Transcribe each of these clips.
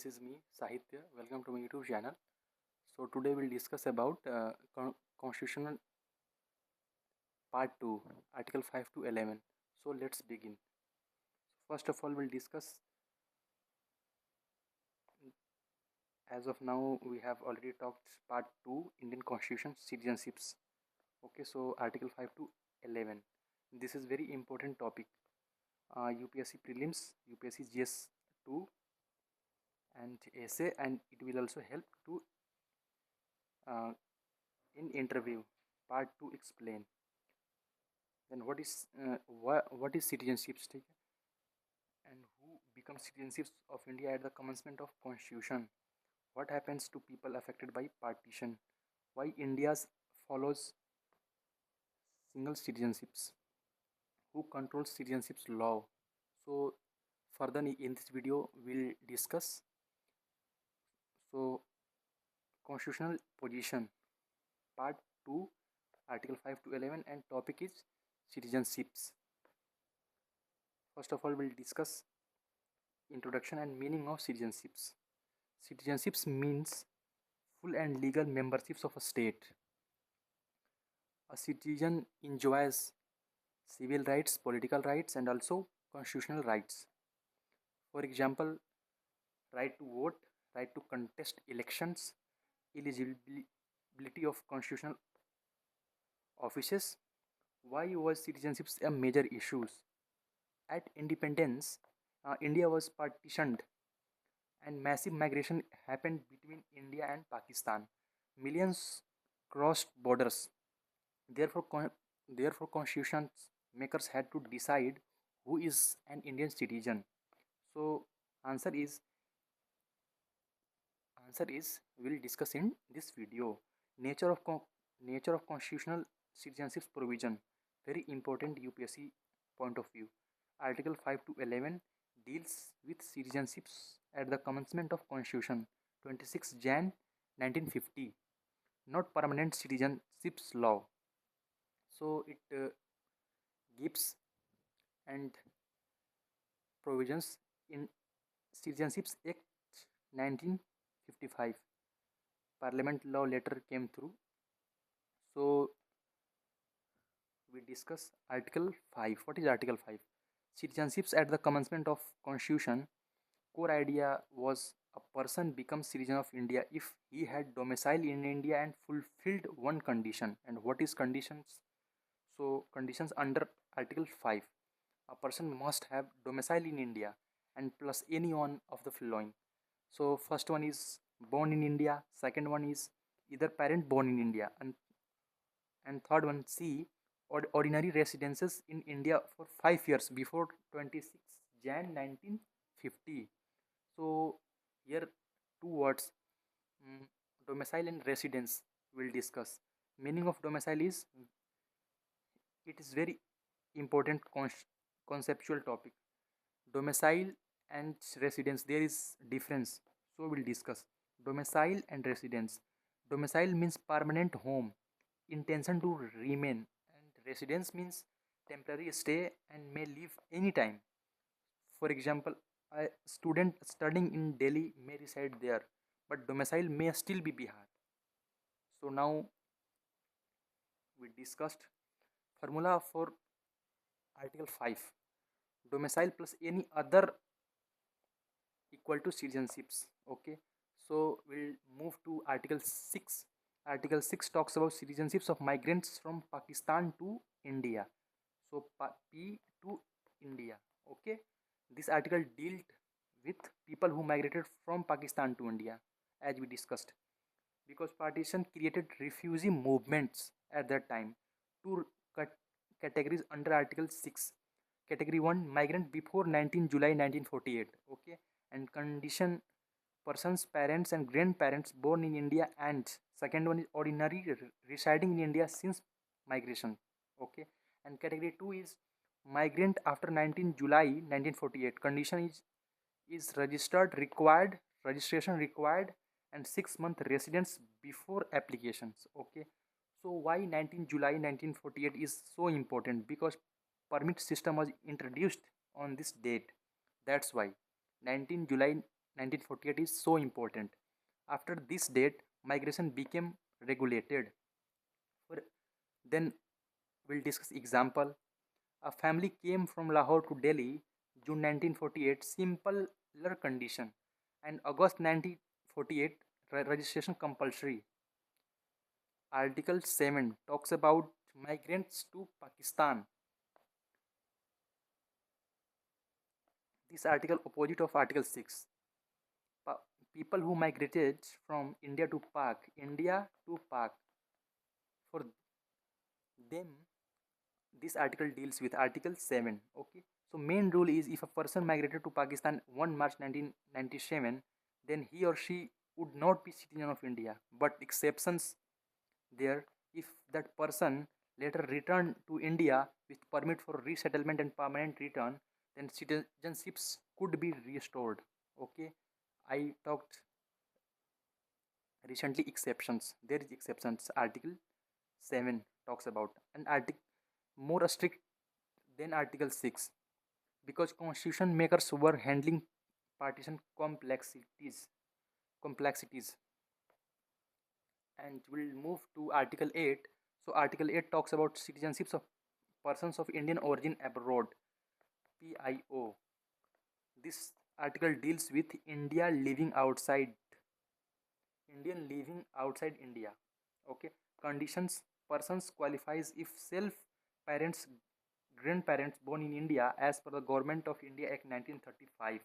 this is me, Sahitya. Welcome to my YouTube channel. So today we'll discuss about Constitutional Part 2, Article 5 to 11. So let's begin. First of all, we'll discuss, as of now, we have already talked Part 2, Indian Constitution, Citizenships. Okay, so Article 5 to 11. This is very important topic. UPSC Prelims, UPSC GS2 and essay, and it will also help to uh, in interview. Part 2 explain. Then what is citizenship take, and who becomes citizens of India at the commencement of Constitution? What happens to people affected by partition? Why India follows single citizenships? Who controls citizenships law? So further in this video we'll discuss. So constitutional position, part 2, article 5 to 11, and topic is citizenships. First of all, we'll discuss introduction and meaning of citizenships. Citizenships means full and legal memberships of a state. A citizen enjoys civil rights, political rights, and also constitutional rights. For example, right to vote, right to contest elections, eligibility of constitutional offices. Why was citizenship a major issue? At independence, India was partitioned and massive migration happened between India and Pakistan. Millions crossed borders. Therefore, constitution makers had to decide who is an Indian citizen. So, answer is we'll discuss in this video. Nature of nature of constitutional citizenship provision, very important UPSC point of view. Article 5 to 11 deals with citizenships at the commencement of Constitution, 26 Jan 1950, not permanent citizenships law. So it gives and provisions in Citizenships Act 1955. Parliament law later came through. So we discuss Article 5. What is Article 5? Citizenships at the commencement of Constitution. Core idea was a person becomes citizen of India if he had domicile in India and fulfilled one condition. And what is conditions? So conditions under Article 5. A person must have domicile in India and plus any one of the following. So first one is born in India, second one is either parent born in India, and third one C, ordinary residences in India for 5 years before 26 Jan 1950. So here two words, domicile and residence, we'll discuss. Meaning of domicile is, it is very important conceptual topic. Domicile and residence, there is difference, so we'll discuss domicile and residence. Domicile means permanent home, intention to remain, and residence means temporary stay and may leave anytime. For example, a student studying in Delhi may reside there, but domicile may still be Bihar. So now we discussed formula for Article 5. Domicile plus any other equal to citizenships. Okay, so we'll move to Article 6. Article 6 talks about citizenships of migrants from Pakistan to India. So P to India. Okay, this article dealt with people who migrated from Pakistan to India, as we discussed, because partition created refugee movements at that time. Two categories under Article 6. Category 1, migrant before 19 July 1948. Okay, and condition, persons parents and grandparents born in India, and second one is ordinary residing in India since migration. Okay, and category 2 is migrant after 19 July 1948. Condition is registered required, registration required, and 6-month residence before applications. Okay, so why 19 July 1948 is so important? Because permit system was introduced on this date. That's why 19 July 1948 is so important. After this date, migration became regulated. For then we'll discuss example. A family came from Lahore to Delhi, June 1948, simpler condition, and August 1948 registration compulsory. Article 7 talks about migrants to Pakistan. This article opposite of Article 6. Pa- People who migrated from India to Pak, for them, this article deals with Article 7. Okay. So main rule is if a person migrated to Pakistan 1 March 1997, then he or she would not be citizen of India. But exceptions there, if that person later returned to India with permit for resettlement and permanent return, then citizenships could be restored. Okay. I talked recently exceptions. There is exceptions. Article 7 talks about an article more strict than Article 6 because constitution makers were handling partition complexities. And we'll move to Article 8. So Article 8 talks about citizenships of persons of Indian origin abroad, PIO. This article deals with Indian living outside India. Okay. Conditions: persons qualifies if self parents grandparents born in India as per the Government of India Act 1935,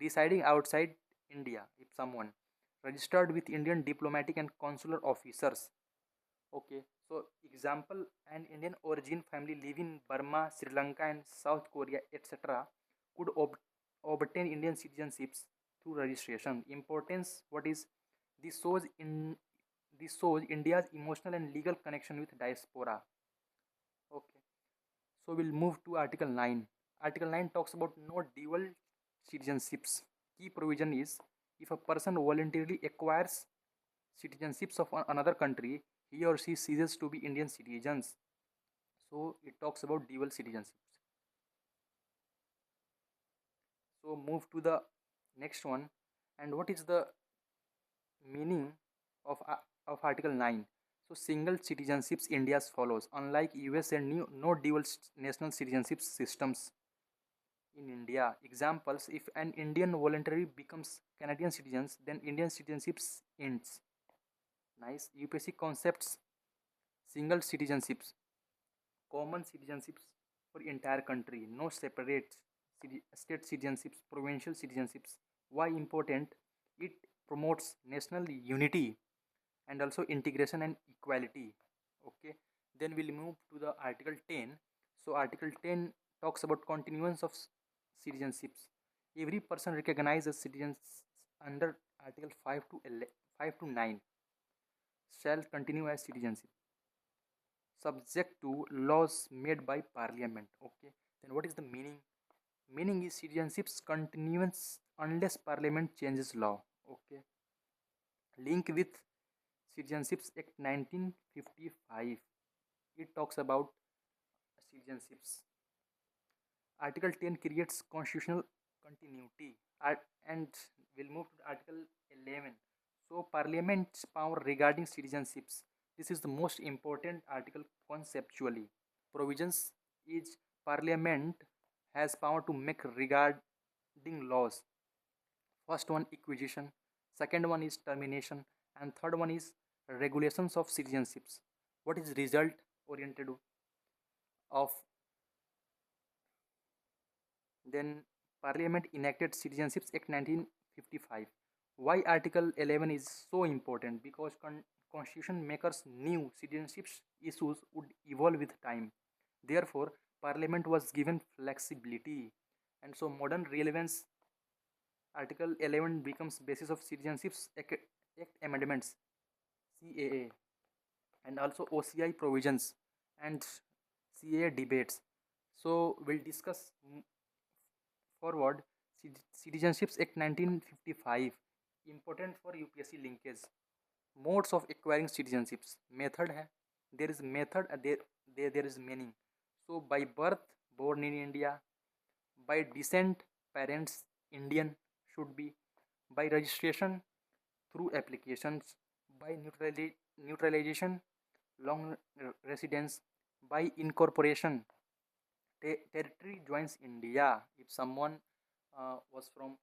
residing outside India if someone registered with Indian diplomatic and consular officers. Okay, so example, an Indian origin family living in Burma, Sri Lanka, and South Korea, etc., could obtain Indian citizenships through registration. Importance: what is this shows in this shows India's emotional and legal connection with diaspora. Okay, so we'll move to Article 9. Article 9 talks about no dual citizenships. Key provision is if a person voluntarily acquires citizenships of another country, he or she ceases to be Indian citizens. So it talks about dual citizenships. So move to the next one. And what is the meaning of Article 9? So single citizenships India as follows. Unlike US and no dual national citizenship systems in India. Examples: if an Indian voluntarily becomes Canadian citizens, then Indian citizenships ends. Nice. UPSC concepts: single citizenships, common citizenships for entire country, no separate state citizenships, provincial citizenships. Why important? It promotes national unity and also integration and equality. Okay. Then we'll move to the Article 10. So Article 10 talks about continuance of citizenships. Every person recognized as citizens under Article 5 to 9 shall continue as citizenship subject to laws made by parliament. Okay, then what is the meaning? Meaning is citizenships continuance unless parliament changes law. Okay, link with citizenships act 1955, it talks about citizenships. Article 10 creates constitutional continuity. And we'll move to Article 11. So parliament's power regarding citizenships, this is the most important article conceptually. Provisions is parliament has power to make regarding laws. First one acquisition, second one is termination, and third one is regulations of citizenships. What is result oriented of? Then Parliament enacted Citizenships Act 1955. Why Article 11 is so important? Because constitution makers knew citizenships issues would evolve with time. Therefore, Parliament was given flexibility. And so modern relevance, Article 11 becomes basis of Citizenships Act amendments, CAA, and also OCI provisions and CAA debates. So we'll discuss forward. Citizenships Act 1955 important for UPSC linkage. Modes of acquiring citizenships. Method है. There is method. There is meaning. So by birth, born in India. By descent, parents Indian should be. by registration through applications, by neutralization, long residence, by incorporation. Territory joins India. If someone was from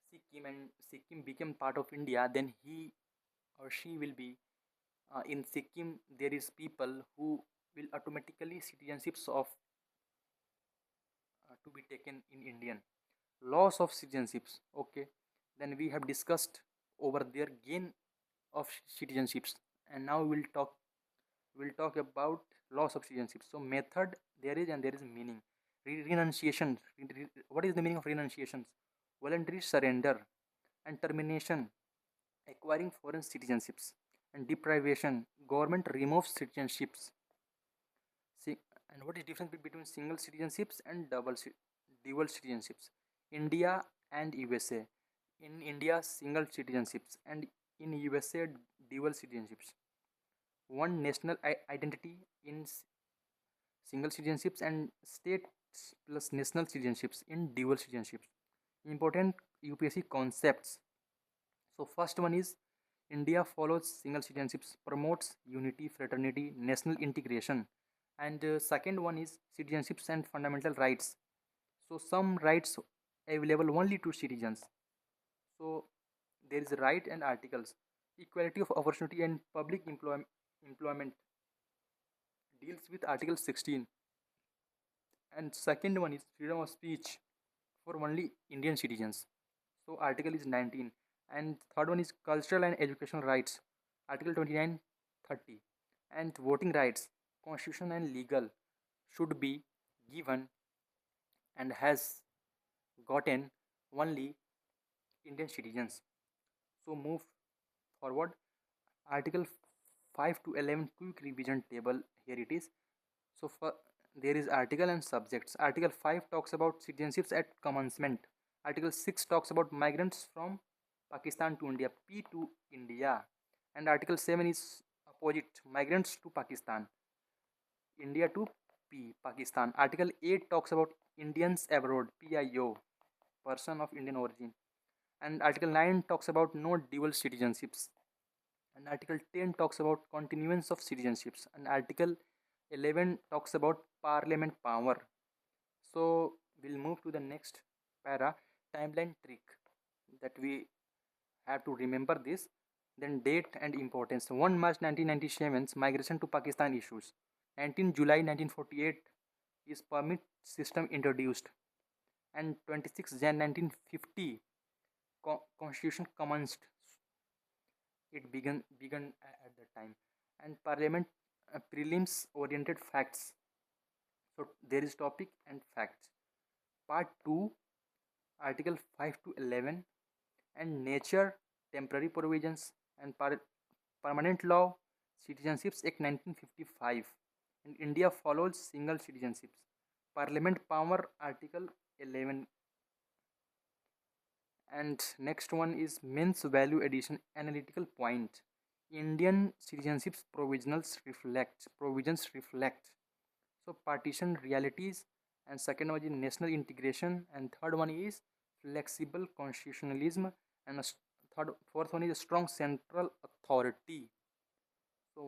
Sikkim and Sikkim became part of India, then he or she will be in Sikkim. There is people who will automatically citizenships of to be taken in Indian. Loss of citizenships. Okay, then we have discussed over their gain of citizenships, and now we'll talk about loss of citizenship. So method there is and there is meaning. Renunciation. What is the meaning of renunciations? Voluntary surrender and termination. Acquiring foreign citizenships and deprivation. Government removes citizenships. See, and what is difference between single citizenships and dual citizenships? India and USA. In India, single citizenships, and in USA, dual citizenships. One national identity in single citizenships, and states plus national citizenships in dual citizenships. Important UPSC concepts. So first one is India follows single citizenships, promotes unity, fraternity, national integration. And second one is citizenships and fundamental rights. So some rights available only to citizens. So there is right and articles. Equality of opportunity and public employment deals with Article 16. And second one is freedom of speech for only Indian citizens. So article is 19. And third one is cultural and educational rights. Article 29, 30. And voting rights, constitution and legal, should be given and has gotten only Indian citizens. So move forward. Article 5 to 11 quick revision table. Here it is. So for, there is article and subjects. Article 5 talks about citizenships at commencement. Article 6 talks about migrants from Pakistan to India, P to India. And Article 7 is opposite, migrants to Pakistan, India to P, Pakistan. Article 8 talks about Indians abroad, PIO, person of Indian origin. And Article 9 talks about no dual citizenships. And Article 10 talks about continuance of citizenships. And Article 11 talks about parliament power. So we'll move to the next para, timeline trick, that we have to remember this. Then date and importance. 1 March 1997 migration to Pakistan issues. 19 July 1948 is permit system introduced. And 26 Jan 1950 constitution commenced. It began at that time. And parliament prelims oriented facts. So there is topic and facts. Part 2, article 5 to 11, and nature, temporary provisions, and permanent law, citizenships act 1955, and India follows single citizenships. Parliament power, article 11. And next one is means value addition analytical point. Indian citizenships provisions reflect. So partition realities, and second one is national integration, and third one is flexible constitutionalism, and fourth one is strong central authority.